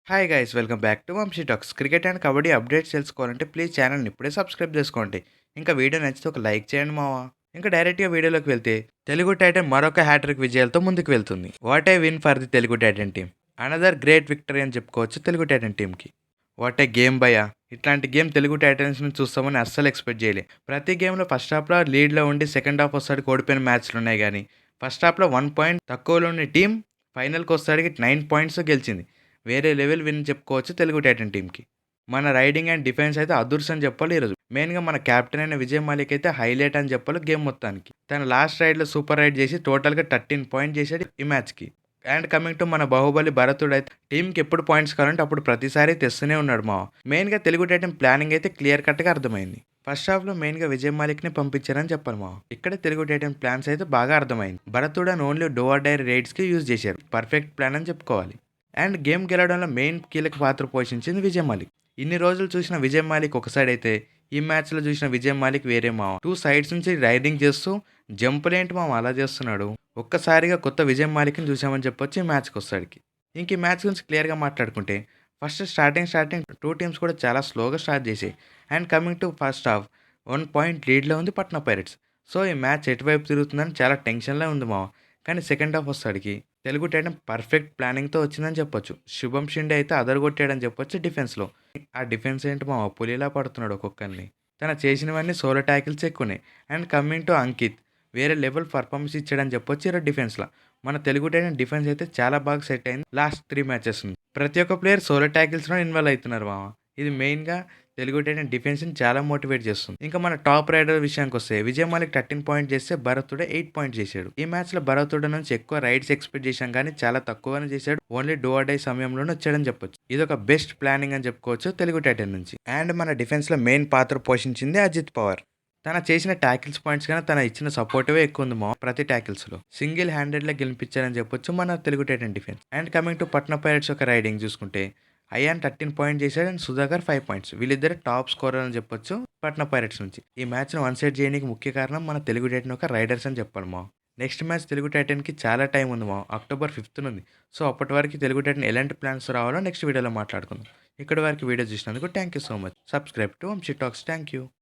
Hi guys welcome back to Vamshi talks. Cricket and kabaddi updates తెలుసుకోవాలంటే please ఛానల్ని ఇప్పుడే subscribe చేసుకోండి. ఇంకా వీడియో నచ్చితే ఒక లైక్ చేయండి మావా. ఇంకా డైరెక్ట్గా వీడియోలోకి వెళ్తే తెలుగు టైటన్ మరొక హ్యాట్రిక్ విజయాలతో ముందుకు వెళ్తుంది. What a win for the Telugu Titan team. Another great victory అని చెప్పుకోవచ్చు తెలుగు టైటన్ టీమ్కి. వాట్ ఏ గేమ్ భయ్యా. ఇట్లాంటి గేమ్ తెలుగు టైటన్స్ నుంచి చూస్తామని అస్సలు ఎక్స్పెక్ట్ చేయలే. ప్రతి గేమ్లో ఫస్ట్ హాఫ్లో లీడ్లో ఉండి సెకండ్ హాఫ్ వస్తాడు ఓడిపోయిన మ్యాచ్లు ఉన్నాయి కానీ ఫస్ట్ హాఫ్లో 1 పాయింట్ తక్కువలో ఉన్న టీం ఫైనల్కి వస్తాడికి 9 పాయింట్స్ గెలిచింది. వేరే లెవెల్ విన్ చెప్పుకోవచ్చు తెలుగు టైటన్ టీంకి. మన రైడింగ్ అండ్ డిఫెన్స్ అయితే అదుర్స్ అని చెప్పాలి ఈరోజు. మెయిన్గా మన కెప్టెన్ అయిన విజయ్ మాలిక్ అయితే హైలైట్ అని చెప్పాలి గేమ్ మొత్తానికి. తన లాస్ట్ రైడ్లో సూపర్ రైడ్ చేసి టోటల్గా 13 పాయింట్ చేశాడు ఈ మ్యాచ్కి. అండ్ కమింగ్ టు మన బాహుబలి భరతుడు అయితే టీంకి ఎప్పుడు పాయింట్స్ కావాలంటే అప్పుడు ప్రతిసారి తెస్తూనే ఉన్నాడు మా. మెయిన్గా తెలుగు టైటన్ ప్లానింగ్ అయితే క్లియర్ కట్గా అర్థమైంది. ఫస్ట్ హాఫ్లో మెయిన్గా విజయ్ మాలిక్ని పంపించారని చెప్పాలి మా. ఇక్కడ తెలుగు టైటన్ ప్లాన్స్ అయితే బాగా అర్థమైంది. భరతుడు అని ఓన్లీ డోర్ డైర్ రైడ్స్కి యూజ్ చేశారు. పర్ఫెక్ట్ ప్లాన్ అని చెప్పుకోవాలి. అండ్ గేమ్ గెలవడంలో మెయిన్ కీలక పాత్ర పోషించింది విజయ్ మాలిక్. ఇన్ని రోజులు చూసిన విజయ్ మాలిక్ ఒక సైడ్ అయితే ఈ మ్యాచ్లో చూసిన విజయ్ మాలిక్ వేరే మావ. 2 సైడ్స్ నుంచి రైడింగ్ చేస్తూ జంపులేంటి మామ అలా చేస్తున్నాడు. ఒక్కసారిగా కొత్త విజయ్ మాలిక్ని చూసామని చెప్పొచ్చు ఈ మ్యాచ్కి వస్తాడికి. ఇంక ఈ మ్యాచ్ గురించి క్లియర్గా మాట్లాడుకుంటే ఫస్ట్ స్టార్టింగ్ 2 టీమ్స్ కూడా చాలా స్లోగా స్టార్ట్ చేసాయి. And coming to first half 1 point లీడ్లో ఉంది పట్నా పైరట్స్. సో ఈ మ్యాచ్ ఎటువైపు తిరుగుతుందని చాలా టెన్షన్లో ఉంది మావ. కానీ సెకండ్ హాఫ్ వస్తాడికి తెలుగు టైటన్ పర్ఫెక్ట్ ప్లానింగ్తో వచ్చిందని చెప్పొచ్చు. శుభం షిండే అయితే అదరగొట్టాడని చెప్పొచ్చు డిఫెన్స్లో. ఆ డిఫెన్స్ ఏంటి మా పులిలా పడుతున్నాడు ఒక్కొక్కరిని. తన చేసినవన్నీ సోలో ట్యాకిల్స్ ఎక్కువనే. అండ్ కమింగ్ టు అంకిత్ వేరే లెవెల్ పర్ఫార్మెన్స్ ఇచ్చాడని చెప్పొచ్చు ఈరోజు డిఫెన్స్లో. మన తెలుగు టైటన్ డిఫెన్స్ అయితే చాలా బాగా సెట్ అయింది లాస్ట్ 3 మ్యాచెస్ నుంచి. ప్రతి ఒక్క ప్లేయర్ సోలో ట్యాకిల్స్లో ఇన్వాల్వ్ అవుతున్నారు మామ. ఇది మెయిన్గా తెలుగు టైటన్ డిఫెన్స్ని చాలా మోటివేట్ చేస్తుంది. ఇంకా మన టాప్ రైడర్ విషయానికి వస్తే విజయ్ మాలిక్ 13 పాయింట్ చేస్తే భరతుడే 8 పాయింట్ చేశాడు. ఈ మ్యాచ్లో భరతుడు నుంచి ఎక్కువ రైడ్స్ ఎక్స్పెక్ట్ చేశాం కానీ చాలా తక్కువనే చేశాడు. ఓన్లీ డో ఆర్ డై సమయంలోనే వచ్చాడని చెప్పొచ్చు. ఇది ఒక బెస్ట్ ప్లానింగ్ అని చెప్పుకోవచ్చు తెలుగు టైటన్ నుంచి. అండ్ మన డిఫెన్స్లో మెయిన్ పాత్ర పోషించింది అజిత్ పవార్. తన చేసిన ట్యాకిల్స్ పాయింట్స్ కానీ తన ఇచ్చిన సపోర్టివే ఎక్కువ ఉంది మా ప్రతి ట్యాకిల్స్లో. సింగిల్ హ్యాండెడ్లో గెలిపించారని చెప్పొచ్చు మన Telugu Titan defence. And coming to Patna pirates యొక్క రైడింగ్ చూసుకుంటే అయాన్ 13 పాయింట్ చేశాడు అండ్ సుధాకర్ 5 పాయింట్స్. వీళ్ళిద్దరు టాప్ స్కోరర్ అని చెప్పొచ్చు పట్నా పైరట్స్ నుంచి. ఈ మ్యాచ్ను వన్ సైడ్ చేయడానికి ముఖ్య కారణం మన తెలుగు టైటన్ యొక్క రైడర్స్ అని చెప్పాలి మా. నెక్స్ట్ మ్యాచ్ తెలుగు టైటన్కి చాలా టైం ఉంది మా. అక్టోబర్ 5th ఉంది. సో అప్పటి వరకు తెలుగు టైటన్ ఎలాంటి ప్లాన్స్ రావాలో నెక్స్ట్ వీడియోలో మాట్లాడుకుందాం. ఇక్కడి వరకు వీడియో చూసినందుకు thank you so much. Subscribe to Vamshi talks. Thank you.